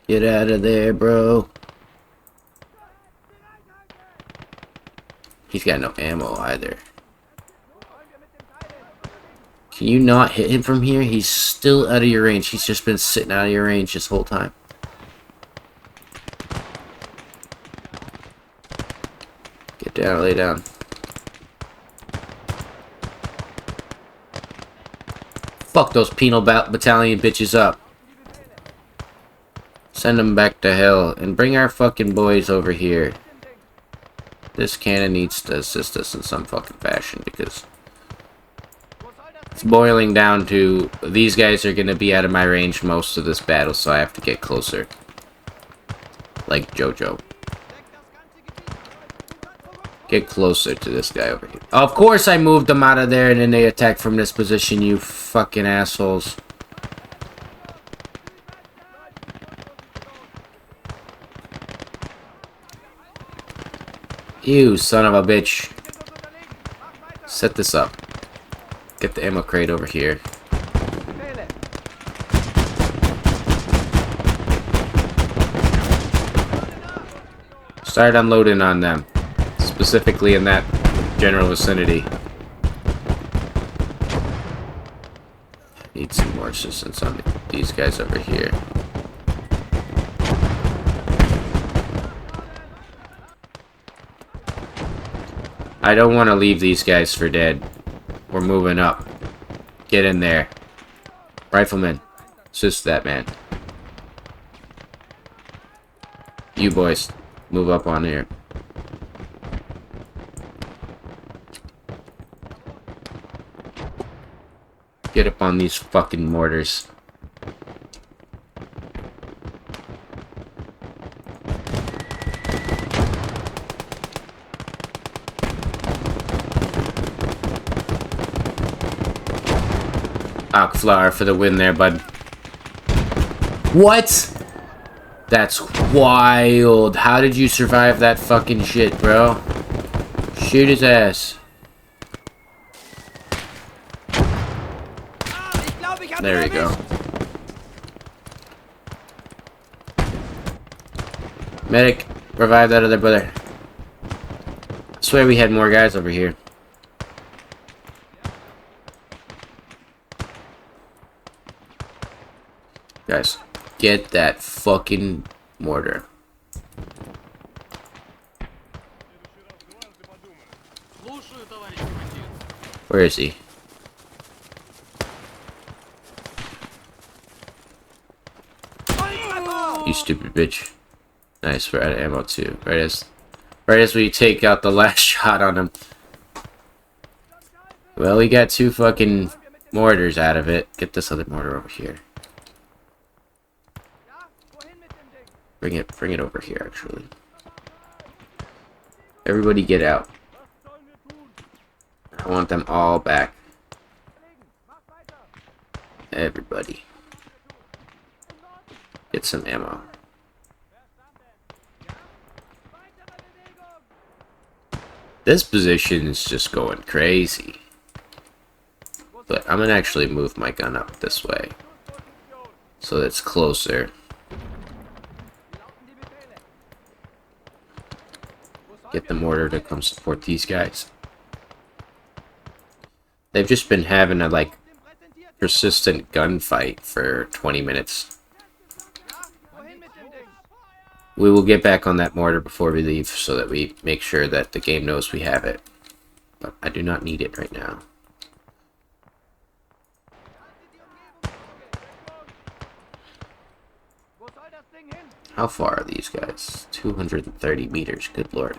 Get out of there, bro. He's got no ammo either. Can you not hit him from here? He's still out of your range. He's just been sitting out of your range this whole time. Get down, lay down. Fuck those penal battalion bitches up. Send them back to hell and bring our fucking boys over here. This cannon needs to assist us in some fucking fashion because it's boiling down to these guys are going to be out of my range most of this battle, so I have to get closer. Like JoJo. Get closer to this guy over here. Of course I moved them out of there and then they attack from this position, you fucking assholes. You son of a bitch. Set this up. Get the ammo crate over here. Start unloading on them. Specifically in that general vicinity. Need some more assistance on these guys over here. I don't want to leave these guys for dead. We're moving up. Get in there. Rifleman, assist that man. You boys, move up on here. Get up on these fucking mortars. Flower for the win there, bud. What? That's wild. How did you survive that fucking shit, bro? Shoot his ass. There we go. Medic, revive that other brother. I swear we had more guys over here. Guys, get that fucking mortar. Where is he? You stupid bitch. Nice, we're out of ammo too. Right as we take out the last shot on him. Well, we got 2 fucking mortars out of it. Get this other mortar over here. Bring it over here, actually. Everybody get out. I want them all back. Everybody. Get some ammo. This position is just going crazy. But I'm gonna actually move my gun up this way, so that's closer. Get the mortar to come support these guys. They've just been having a, like, persistent gunfight for 20 minutes. We will get back on that mortar before we leave so that we make sure that the game knows we have it. But I do not need it right now. How far are these guys? 230 meters, good lord.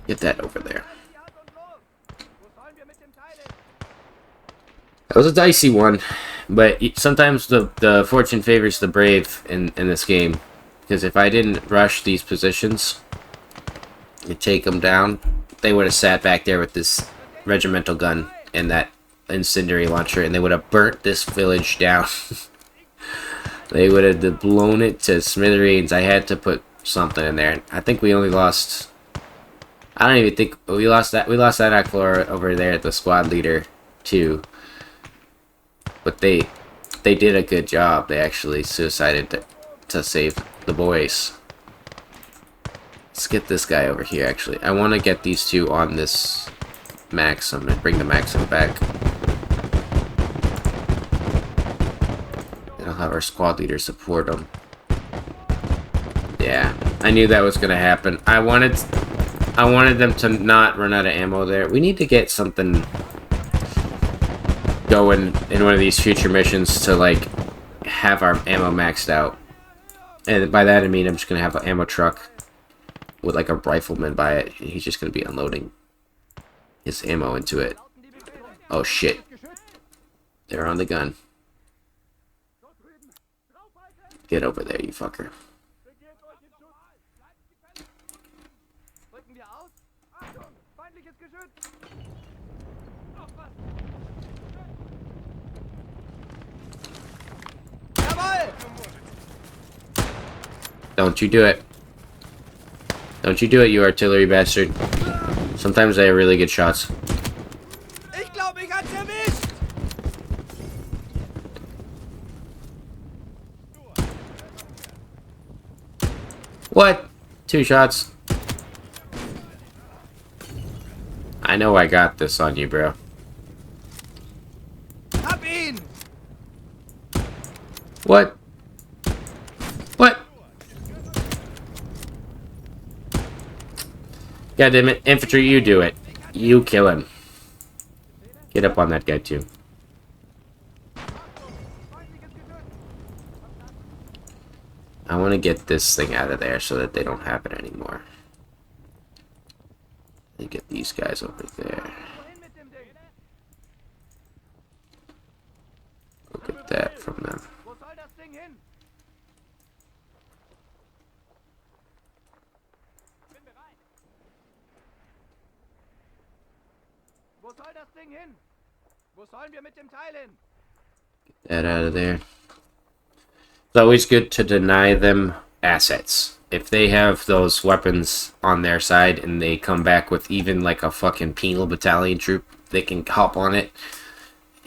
Get that over there. That was a dicey one, but sometimes the fortune favors the brave in this game. Because if I didn't rush these positions and take them down, they would have sat back there with this regimental gun and that incendiary launcher, and they would have burnt this village down. They would have blown it to smithereens. I had to put something in there. I think we only lost... I don't even think... We lost that Aclor over there, the squad leader, too. But they did a good job. They actually suicided to save the boys. Let's get this guy over here, actually. I want to get these 2 on this Maxim and bring the Maxim back. I'll have our squad leader support them. Yeah, I knew that was gonna happen. I wanted them to not run out of ammo there. We need to get something going in one of these future missions to, like, have our ammo maxed out. And by that I mean I'm just gonna have an ammo truck with, like, a rifleman by it, and he's just gonna be unloading his ammo into it. Oh shit. They're on the gun. Get over there, you fucker. Don't you do it. Don't you do it, you artillery bastard. Sometimes they have really good shots. What? 2 shots? I know I got this on you, bro. What? What? God damn it. Infantry, you do it. You kill him. Get up on that guy, too. I want to get this thing out of there so that they don't have it anymore. And get these guys over there. Look at that from them. Get that out of there. It's always good to deny them assets. If they have those weapons on their side and they come back with even like a fucking penal battalion troop, they can hop on it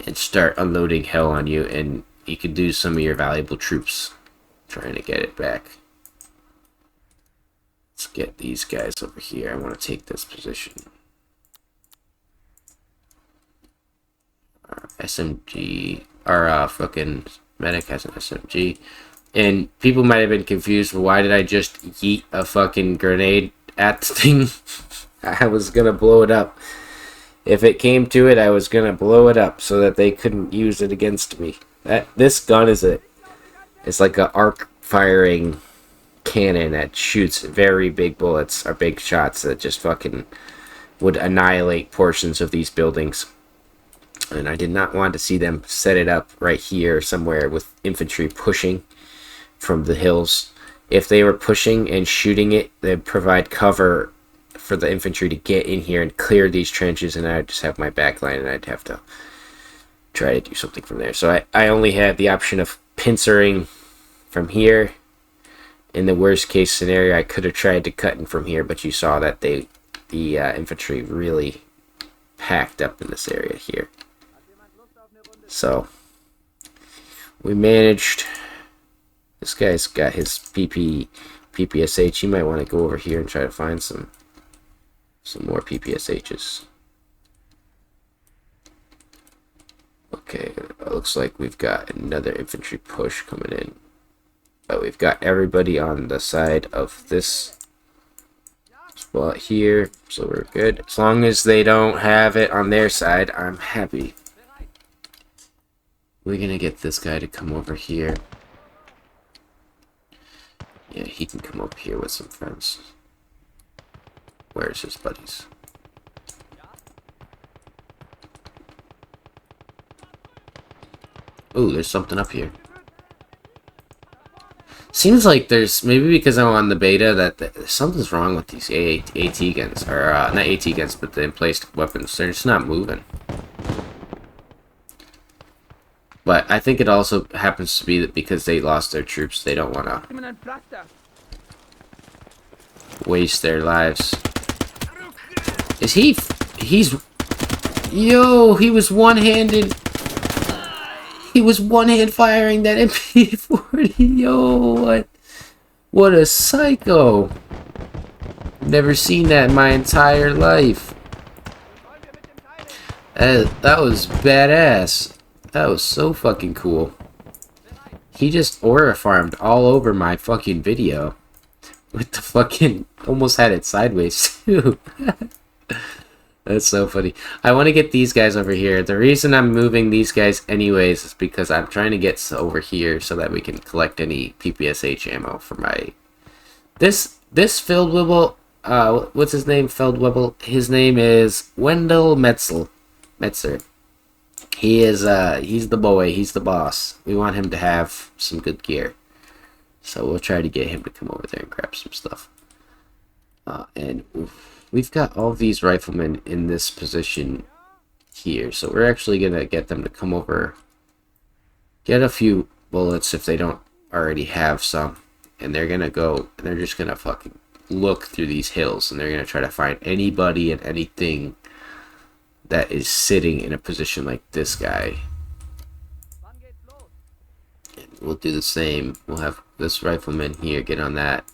and start unloading hell on you, and you can lose some of your valuable troops trying to get it back. get these guys over here. I want to take this position. SMG, our fucking medic has an SMG. And people might have been confused, why did I just yeet a fucking grenade at the thing? I was gonna blow it up. If it came to it, I was gonna blow it up so that they couldn't use it against me. This gun is it's like an arc firing cannon that shoots very big bullets or big shots that just fucking would annihilate portions of these buildings. And I did not want to see them set it up right here somewhere with infantry pushing from the hills. If they were pushing and shooting it, they'd provide cover for the infantry to get in here and clear these trenches, and I'd just have my back line and I'd have to try to do something from there. So I only had the option of pincering from here. In the worst case scenario, I could have tried to cut in from here, but you saw that the infantry really packed up in this area here. So we managed. This guy's got his PPSH. You might want to go over here and try to find some more PPSHs. Okay, it looks like we've got another infantry push coming in. But we've got everybody on the side of this spot here, so we're good. As long as they don't have it on their side, I'm happy. We're gonna get this guy to come over here. Yeah, he can come over here with some friends. Where's his buddies? Ooh, there's something up here. Seems like there's, maybe because I'm on the beta, that something's wrong with these AT guns. Or, not AT guns, but the emplaced weapons. They're just not moving. But I think it also happens to be that because they lost their troops, they don't want to waste their lives. Is he's... Yo, he was one-handed... He was one-hand firing that MP40. Yo, what a psycho. Never seen that in my entire life. That was badass. That was so fucking cool. He just aura farmed all over my fucking video. With the fucking... Almost had it sideways, too. That's so funny. I want to get these guys over here. The reason I'm moving these guys anyways is because I'm trying to get over here so that we can collect any PPSH ammo for my... This Feldwebel, what's his name? Feldwebel. His name is Wendell Metzer. He is, he's the boy. He's the boss. We want him to have some good gear. So we'll try to get him to come over there and grab some stuff. And we've got all these riflemen in this position here. So we're actually going to get them to come over. Get a few bullets if they don't already have some. And they're going to go, and they're just going to fucking look through these hills. And they're going to try to find anybody and anything that is sitting in a position like this guy. And we'll do the same. We'll have this rifleman here get on that.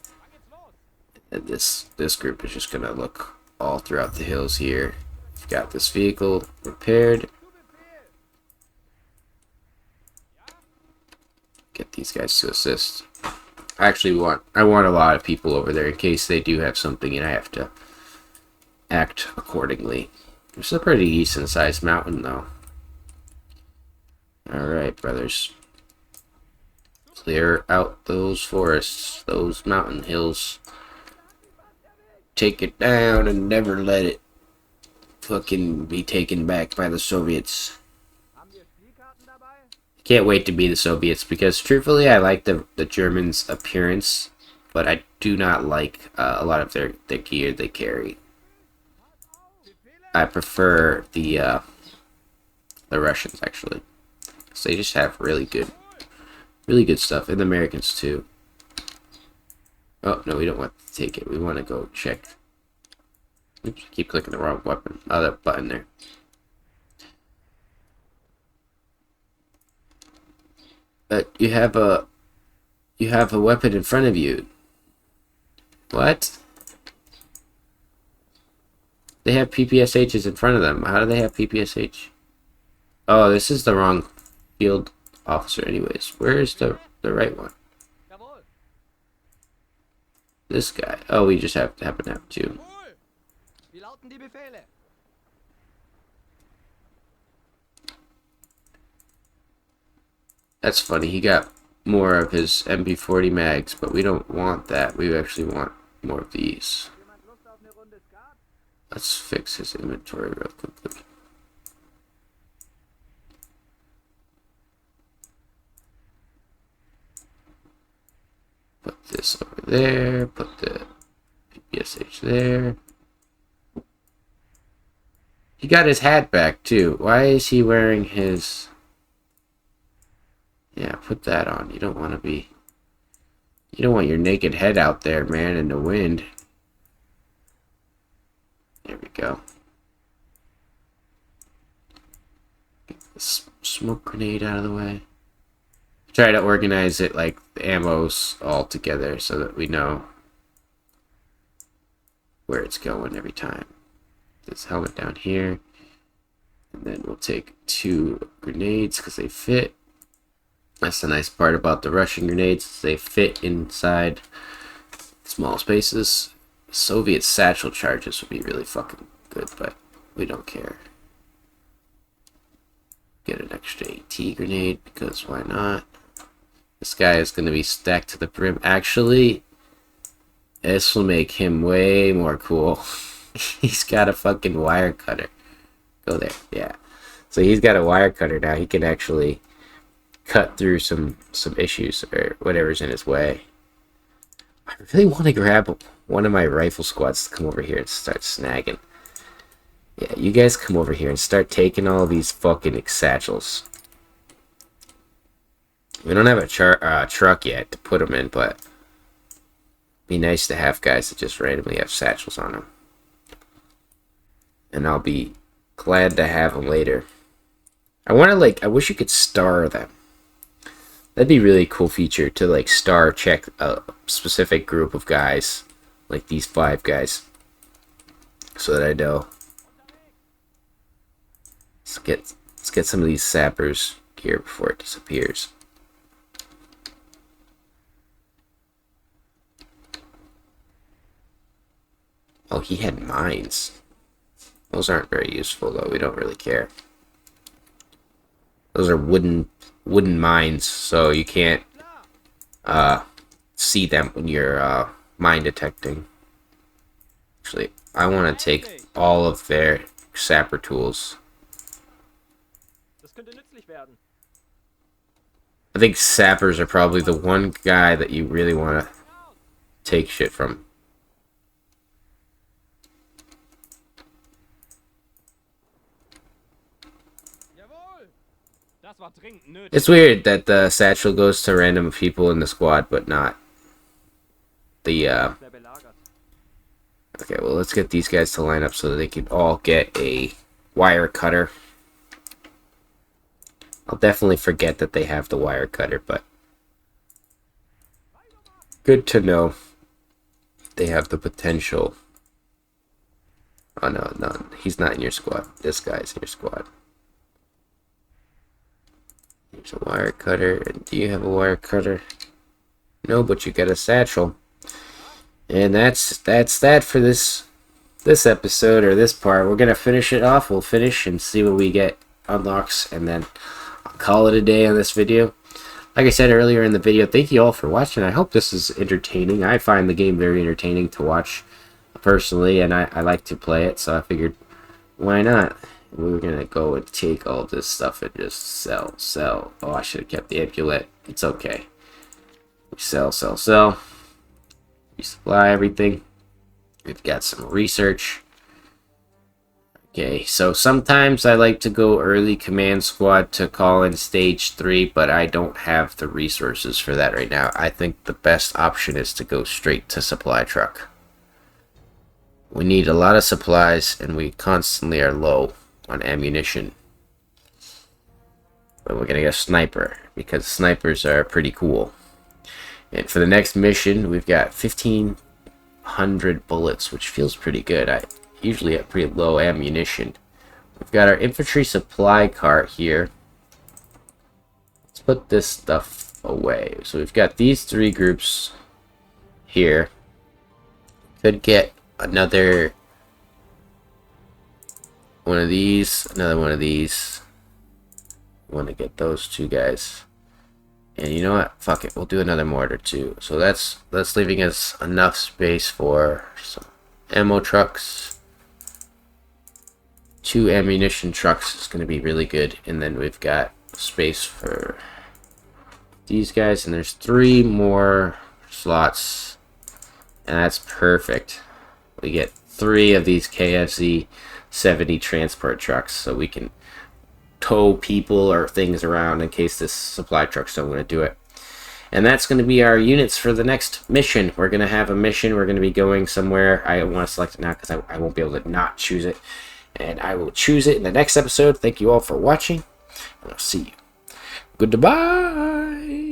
And this group is just gonna look all throughout the hills here. We've got this vehicle repaired. Get these guys to assist. Actually, I want a lot of people over there in case they do have something and I have to act accordingly. It's a pretty decent sized mountain though. Alright, brothers. Clear out those forests, those mountain hills. Take it down and never let it fucking be taken back by the Soviets. Can't wait to be the Soviets because truthfully I like the Germans' appearance, but I do not like a lot of their gear they carry. I prefer the Russians actually. So they just have really good stuff, and the Americans too. Oh, no, we don't want to take it. We want to go check. Oops, keep clicking the wrong weapon. Oh, that button there. But you have a weapon in front of you. What? They have PPSHs in front of them. How do they have PPSH? Oh, this is the wrong field officer anyways. Where is the right one? This guy. Oh, we just happen to have two. That's funny. He got more of his MP40 mags, but we don't want that. We actually want more of these. Let's fix his inventory real quickly. Put this over there. Put the PPSH there. He got his hat back too. Why is he wearing his... Yeah, put that on. You don't want to be... You don't want your naked head out there, man, in the wind. There we go. Get this smoke grenade out of the way. Try to organize it like the ammos all together so that we know where it's going every time. This helmet down here. And then we'll take 2 grenades because they fit. That's the nice part about the Russian grenades. They fit inside small spaces. Soviet satchel charges would be really fucking good, but we don't care. Get an extra AT grenade, because why not? This guy is going to be stacked to the brim. Actually, this will make him way more cool. He's got a fucking wire cutter. Go there, yeah. So he's got a wire cutter now. He can actually cut through some issues or whatever's in his way. I really want to grab one of my rifle squads to come over here and start snagging. Yeah, you guys come over here and start taking all these fucking satchels. We don't have a truck yet to put them in, but it'd be nice to have guys that just randomly have satchels on them. And I'll be glad to have them later. I wish you could star them. That'd be a really cool feature to like star check a specific group of guys, like these 5 guys, so that I know. Let's get some of these sappers gear before it disappears. Oh, he had mines. Those aren't very useful though. We don't really care. Those are wooden mines, so you can't see them when you're mine detecting. Actually, I want to take all of their sapper tools. I think sappers are probably the one guy that you really want to take shit from. It's weird that the satchel goes to random people in the squad, but not the, Okay, well, let's get these guys to line up so that they can all get a wire cutter. I'll definitely forget that they have the wire cutter, but good to know they have the potential. Oh, no, he's not in your squad. This guy's in your squad. Here's a wire cutter. And do you have a wire cutter? No, but you got a satchel. And that's that for this episode, or this part. We're gonna finish it off. We'll finish and see what we get unlocks, and then I'll call it a day on this video. Like I said earlier in the video, thank you all for watching. I hope this is entertaining. I find the game very entertaining to watch personally, and I like to play it, so I figured, why not? We're gonna go and take all this stuff and just sell. Oh, I should have kept the amulet. It's okay. We sell. We supply everything. We've got some research. Okay, so sometimes I like to go early command squad to call in stage 3, but I don't have the resources for that right now. I think the best option is to go straight to supply truck. We need a lot of supplies, and we constantly are low on ammunition. But we're gonna get a sniper, because snipers are pretty cool. And for the next mission, we've got 1,500 bullets, which feels pretty good. usually have pretty low ammunition. We've got our infantry supply cart here. Let's put this stuff away. So we've got these 3 groups here. Could get another one of these, another one of these. Want to get those 2 guys. And you know what? Fuck it. We'll do another mortar too. So that's leaving us enough space for some ammo trucks. 2 ammunition trucks is going to be really good. And then we've got space for these guys. And there's 3 more slots. And that's perfect. We get 3 of these KFC 70 transport trucks. So we can tow people or things around in case this supply truck's don't want to do it. And that's going to be our units for the next mission. We're going to have a mission. We're going to be going somewhere. I want to select it now because I won't be able to not choose it. And I will choose it in the next episode. Thank you all for watching. And I'll see you. Goodbye.